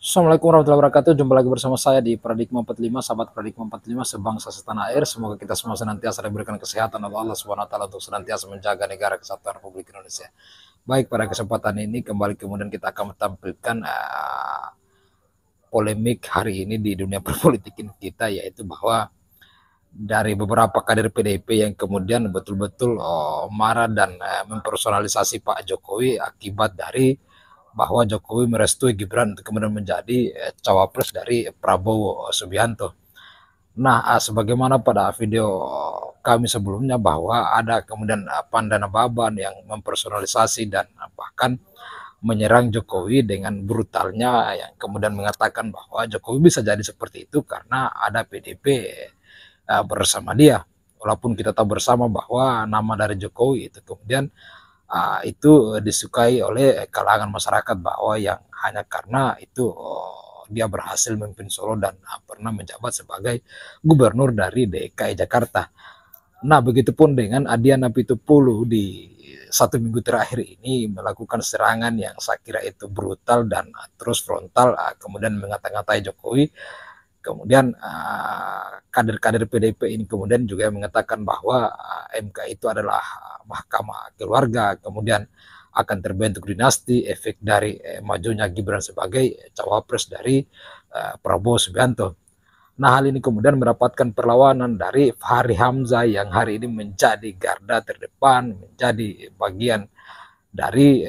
Assalamualaikum warahmatullahi wabarakatuh. Jumpa lagi bersama saya di Paradigma 45, sahabat Paradigma 45 sebangsa setanah air. Semoga kita semua senantiasa diberikan kesehatan oleh Allah Subhanahu wa taala untuk senantiasa menjaga negara kesatuan Republik Indonesia. Baik, pada kesempatan ini kembali kemudian kita akan menampilkan polemik hari ini di dunia perpolitikan kita, yaitu bahwa dari beberapa kader PDIP yang kemudian betul-betul marah dan mempersonalisasi Pak Jokowi akibat dari bahwa Jokowi merestui Gibran untuk kemudian menjadi cawapres dari Prabowo Subianto. Nah, sebagaimana pada video kami sebelumnya bahwa ada kemudian Pandana Baban yang mempersonalisasi dan bahkan menyerang Jokowi dengan brutalnya, yang kemudian mengatakan bahwa Jokowi bisa jadi seperti itu karena ada PDIP bersama dia. Walaupun kita tahu bersama bahwa nama dari Jokowi itu kemudian itu disukai oleh kalangan masyarakat, bahwa yang hanya karena itu dia berhasil memimpin Solo dan pernah menjabat sebagai gubernur dari DKI Jakarta. Nah, begitupun dengan Adiana Pitupulu di 1 minggu terakhir ini melakukan serangan yang saya kira itu brutal dan terus frontal, kemudian mengata-ngatai Jokowi. Kemudian kader-kader PDIP ini kemudian juga mengatakan bahwa MK itu adalah mahkamah keluarga, kemudian akan terbentuk dinasti efek dari majunya Gibran sebagai cawapres dari Prabowo Subianto. Nah, hal ini kemudian mendapatkan perlawanan dari Fahri Hamzah yang hari ini menjadi garda terdepan, menjadi bagian dari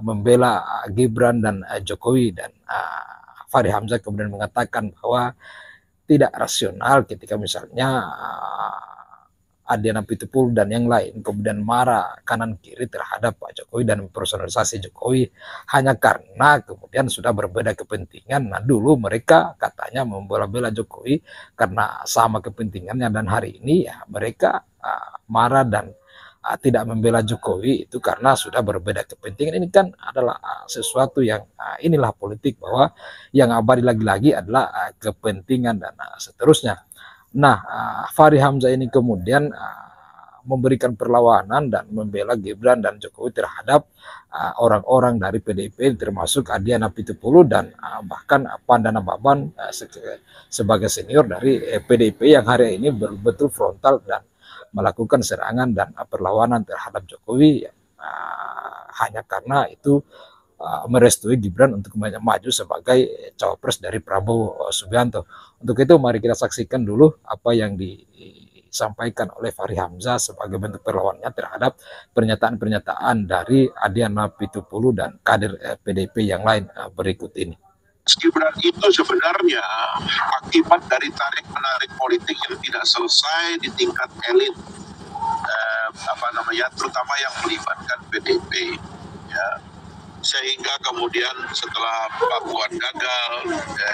membela Gibran dan Jokowi. Dan Fahri Hamzah kemudian mengatakan bahwa tidak rasional ketika misalnya Adiana Pitupulu dan yang lain kemudian marah kanan kiri terhadap Pak Jokowi dan personalisasi Jokowi hanya karena kemudian sudah berbeda kepentingan. Nah, dulu mereka katanya membela-bela Jokowi karena sama kepentingannya, dan hari ini ya mereka marah dan tidak membela Jokowi itu karena sudah berbeda kepentingan. Ini kan adalah sesuatu yang inilah politik, bahwa yang abadi lagi-lagi adalah kepentingan dan seterusnya. Nah, Fahri Hamzah ini kemudian memberikan perlawanan dan membela Gibran dan Jokowi terhadap orang-orang dari PDIP, termasuk Adiana Pitupulu dan bahkan Pandana Baban sebagai senior dari PDIP yang hari ini betul frontal dan melakukan serangan dan perlawanan terhadap Jokowi hanya karena itu merestui Gibran untuk maju sebagai cawapres dari Prabowo Subianto. Untuk itu mari kita saksikan dulu apa yang disampaikan oleh Fahri Hamzah sebagai bentuk perlawanannya terhadap pernyataan-pernyataan dari Adiana Pitupulu dan kader PDIP yang lain berikut ini. Gibran itu sebenarnya akibat dari tarik-menarik politik yang tidak selesai di tingkat elit, terutama yang melibatkan PDIP, ya. Sehingga kemudian setelah Pak Puan gagal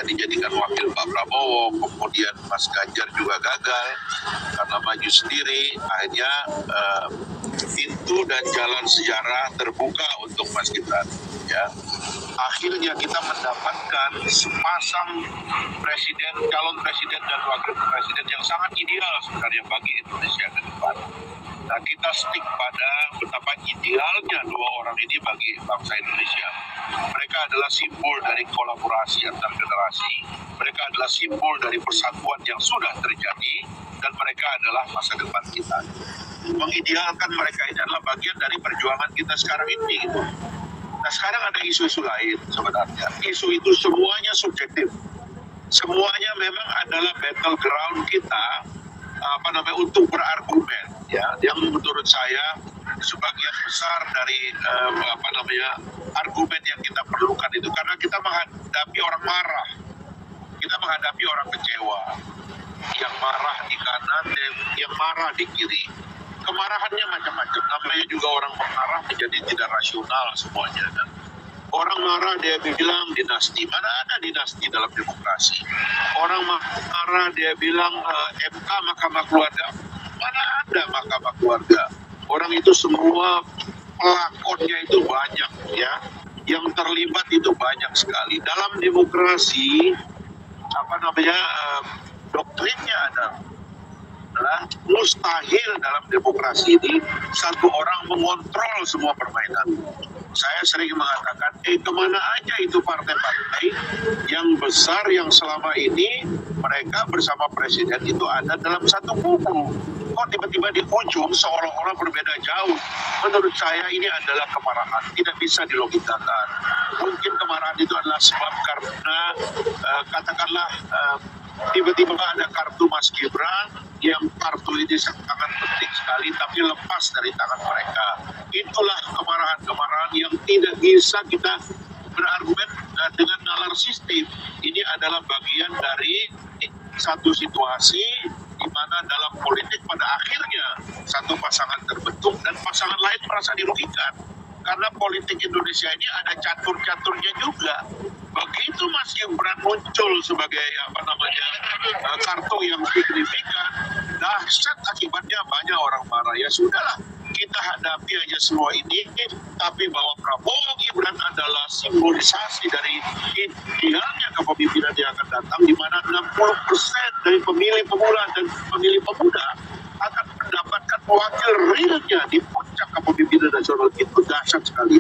dijadikan wakil Pak Prabowo, kemudian Mas Ganjar juga gagal karena maju sendiri, akhirnya pintu dan jalan sejarah terbuka untuk Mas Gibran, ya. Akhirnya kita mendapatkan sepasang calon presiden dan wakil presiden yang sangat ideal sebenarnya bagi Indonesia ke depan. Nah, kita stick pada betapa idealnya dua orang ini bagi bangsa Indonesia. Mereka adalah simbol dari kolaborasi antar generasi. Mereka adalah simbol dari persatuan yang sudah terjadi, dan mereka adalah masa depan kita. Mengidealkan mereka ini adalah bagian dari perjuangan kita sekarang ini, gitu. Nah, sekarang ada isu-isu lain sebenarnya. Isu itu semuanya subjektif. Semuanya memang adalah battleground kita, untuk berargumen, ya. Yang menurut saya sebagian besar dari argumen yang kita perlukan itu karena kita menghadapi orang marah, kita menghadapi orang kecewa, yang marah di kanan dan yang marah di kiri. Kemarahannya macam-macam, namanya juga orang marah menjadi tidak rasional semuanya, kan? Orang marah dia bilang dinasti, mana ada dinasti dalam demokrasi? Orang marah dia bilang MK mahkamah keluarga, mana ada mahkamah keluarga? Orang itu semua pelakonnya itu banyak, ya. Yang terlibat itu banyak sekali. Dalam demokrasi, doktrinnya adalah mustahil dalam demokrasi ini satu orang mengontrol semua permainan. Saya sering mengatakan, kemana aja itu partai-partai yang besar yang selama ini mereka bersama presiden itu ada dalam satu kubu. Kok tiba-tiba di ujung seolah-olah berbeda jauh. Menurut saya ini adalah kemarahan, tidak bisa dilogikakan. Mungkin kemarahan itu adalah sebab karena katakanlah tiba-tiba ada kartu Mas Gibran yang kartu ini sangat penting sekali tapi lepas dari tangan mereka. Itulah kemarahan-kemarahan yang tidak bisa kita berargumen dengan nalar sistem. Ini adalah bagian dari satu situasi di mana dalam politik pada akhirnya satu pasangan terbentuk dan pasangan lain merasa dirugikan. Karena politik Indonesia ini ada catur-caturnya juga. Begitu Mas Gibran muncul sebagai kartu yang signifikan, dahsyat akibatnya banyak orang marah. Ya sudahlah, kita hadapi aja semua ini. Tapi bahwa Prabowo Gibran adalah simbolisasi dari idealnya kepemimpinan yang akan datang, di mana 60% dari pemilih pemula dan pemilih pemuda akan mendapatkan wakil realnya di puncak kepemimpinan nasional. Itu dahsyat sekali.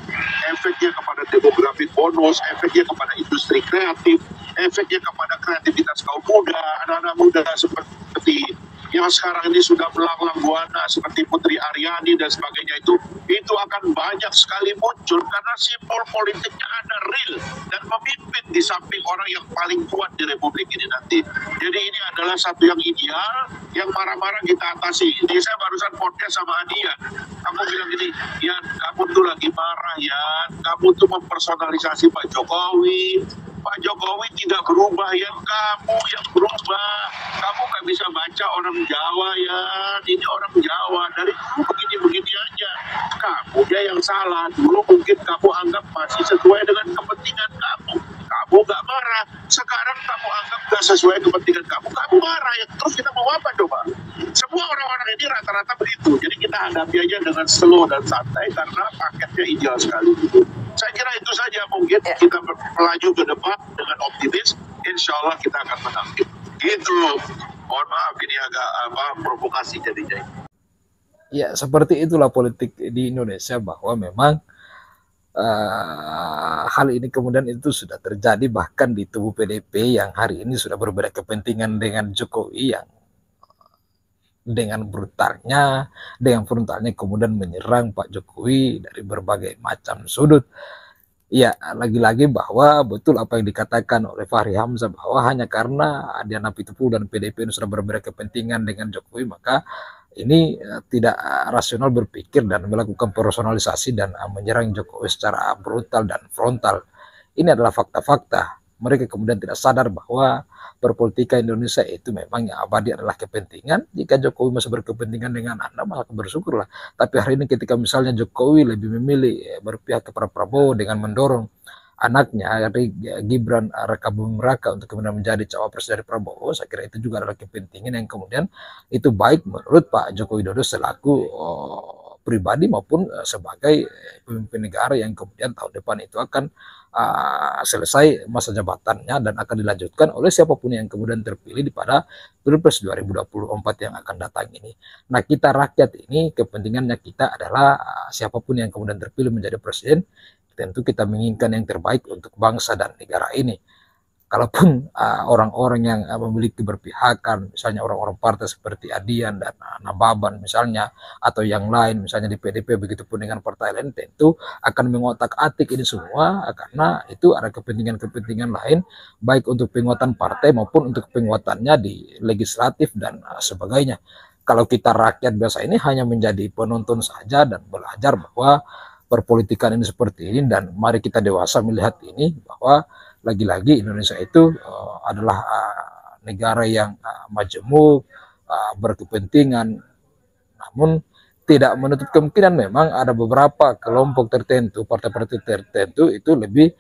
Efeknya kepada demografi bonus, efeknya kepada industri kreatif, efeknya kepada kreativitas kaum muda, anak-anak muda seperti yang sekarang ini sudah melanglang buana seperti Putri Aryani dan sebagainya, itu akan banyak sekali muncul karena simbol politiknya ada real dan memimpin di samping orang yang paling kuat di Republik ini nanti. Jadi ini adalah satu yang ideal, yang marah-marah kita atasi. Jadi saya barusan podcast sama Adian, kamu bilang gini, ya kamu tuh lagi marah ya, kamu tuh mempersonalisasi Pak Jokowi. Pak Jokowi tidak berubah, ya kamu yang berubah. Kamu gak bisa baca orang Jawa ya, ini orang Jawa dari dulu begini-begini aja. Kamu dia yang salah, dulu mungkin kamu anggap masih sesuai dengan kepentingan kamu. Kamu gak marah, sekarang kamu anggap gak sesuai kepentingan kamu marah ya. Terus kita mau apa coba? Semua orang-orang ini rata-rata begitu. Jadi kita hadapi aja dengan slow dan santai karena paketnya ideal sekali. Saya kira itu saja, mungkin kita melaju ke depan dengan optimis, insya Allah kita akan menang. Gitu. Mohon maaf ini agak provokasi jadinya. Ya, seperti itulah politik di Indonesia, bahwa memang hal ini kemudian itu sudah terjadi bahkan di tubuh PDIP yang hari ini sudah berbeda kepentingan dengan Jokowi, yang dengan frontalnya kemudian menyerang Pak Jokowi dari berbagai macam sudut. Ya, lagi-lagi bahwa betul apa yang dikatakan oleh Fahri Hamzah, bahwa hanya karena Adian Apitupulu dan PDIP ini sudah berbeda kepentingan dengan Jokowi, maka ini tidak rasional berpikir dan melakukan personalisasi dan menyerang Jokowi secara brutal dan frontal. Ini adalah fakta-fakta. Mereka kemudian tidak sadar bahwa perpolitika Indonesia itu memang yang abadi adalah kepentingan. Jika Jokowi masih berkepentingan dengan Anda, maka bersyukurlah. Tapi hari ini ketika misalnya Jokowi lebih memilih berpihak kepada Prabowo dengan mendorong anaknya Gibran Rakabuming Raka untuk kemudian menjadi cawapres dari Prabowo, saya kira itu juga adalah kepentingan yang kemudian itu baik menurut Pak Joko Widodo selaku pribadi maupun sebagai pemimpin negara yang kemudian tahun depan itu akan selesai masa jabatannya dan akan dilanjutkan oleh siapapun yang kemudian terpilih pada Pilpres 2024 yang akan datang ini. Nah, kita rakyat ini kepentingannya kita adalah siapapun yang kemudian terpilih menjadi presiden, tentu kita menginginkan yang terbaik untuk bangsa dan negara ini. Kalaupun orang-orang yang memiliki berpihakan, misalnya orang-orang partai seperti Adian dan Nababan misalnya, atau yang lain misalnya di PDP, begitupun dengan partai lain, tentu akan mengotak-atik ini semua karena itu ada kepentingan-kepentingan lain, baik untuk penguatan partai maupun untuk penguatannya di legislatif dan sebagainya. Kalau kita rakyat biasa ini hanya menjadi penonton saja dan belajar bahwa perpolitikan ini seperti ini, dan mari kita dewasa melihat ini bahwa lagi-lagi Indonesia itu adalah negara yang majemuk, berkepentingan, namun tidak menutup kemungkinan memang ada beberapa kelompok tertentu, partai-partai tertentu itu lebih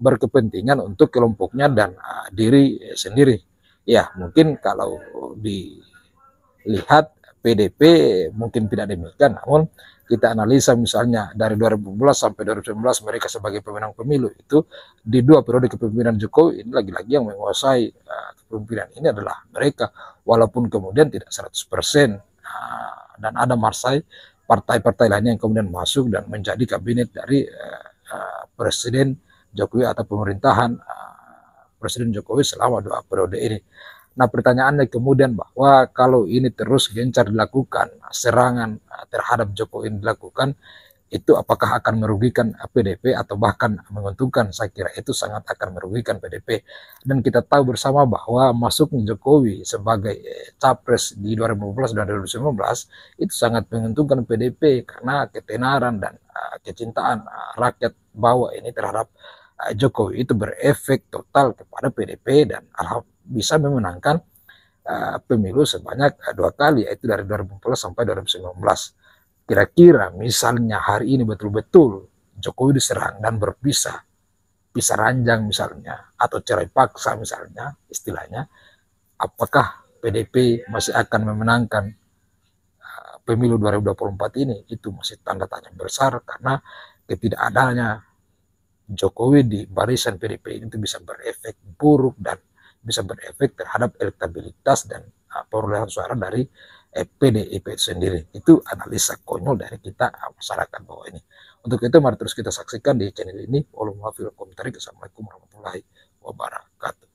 berkepentingan untuk kelompoknya dan diri sendiri. Ya, mungkin kalau dilihat PDP mungkin tidak demikian, namun kita analisa misalnya dari 2014 sampai 2019 mereka sebagai pemenang pemilu itu di dua periode kepemimpinan Jokowi ini lagi-lagi yang menguasai kepemimpinan ini adalah mereka, walaupun kemudian tidak 100% dan ada partai-partai lainnya yang kemudian masuk dan menjadi kabinet dari Presiden Jokowi atau pemerintahan Presiden Jokowi selama 2 periode ini. Nah, pertanyaannya kemudian bahwa kalau ini terus gencar dilakukan, serangan terhadap Jokowi dilakukan, itu apakah akan merugikan PDP atau bahkan menguntungkan? Saya kira itu sangat akan merugikan PDP. Dan kita tahu bersama bahwa masuknya Jokowi sebagai capres di 2014 dan 2019 itu sangat menguntungkan PDP karena ketenaran dan kecintaan rakyat bawah ini terhadap Jokowi itu berefek total kepada PDP dan bisa memenangkan pemilu sebanyak 2 kali, yaitu dari 2014 sampai 2019. Kira-kira misalnya hari ini betul-betul Jokowi diserang dan berpisah, pisah ranjang misalnya, atau cerai paksa misalnya istilahnya, apakah PDP masih akan memenangkan pemilu 2024 ini? Itu masih tanda tanya besar, karena ketidakadanya Jokowi di barisan PDP itu bisa berefek buruk dan bisa berefek terhadap elektabilitas dan perolehan suara dari PDIP sendiri. Itu analisa konyol dari kita masyarakat bawah ini. Untuk itu mari terus kita saksikan di channel ini. Assalamualaikum warahmatullahi wabarakatuh.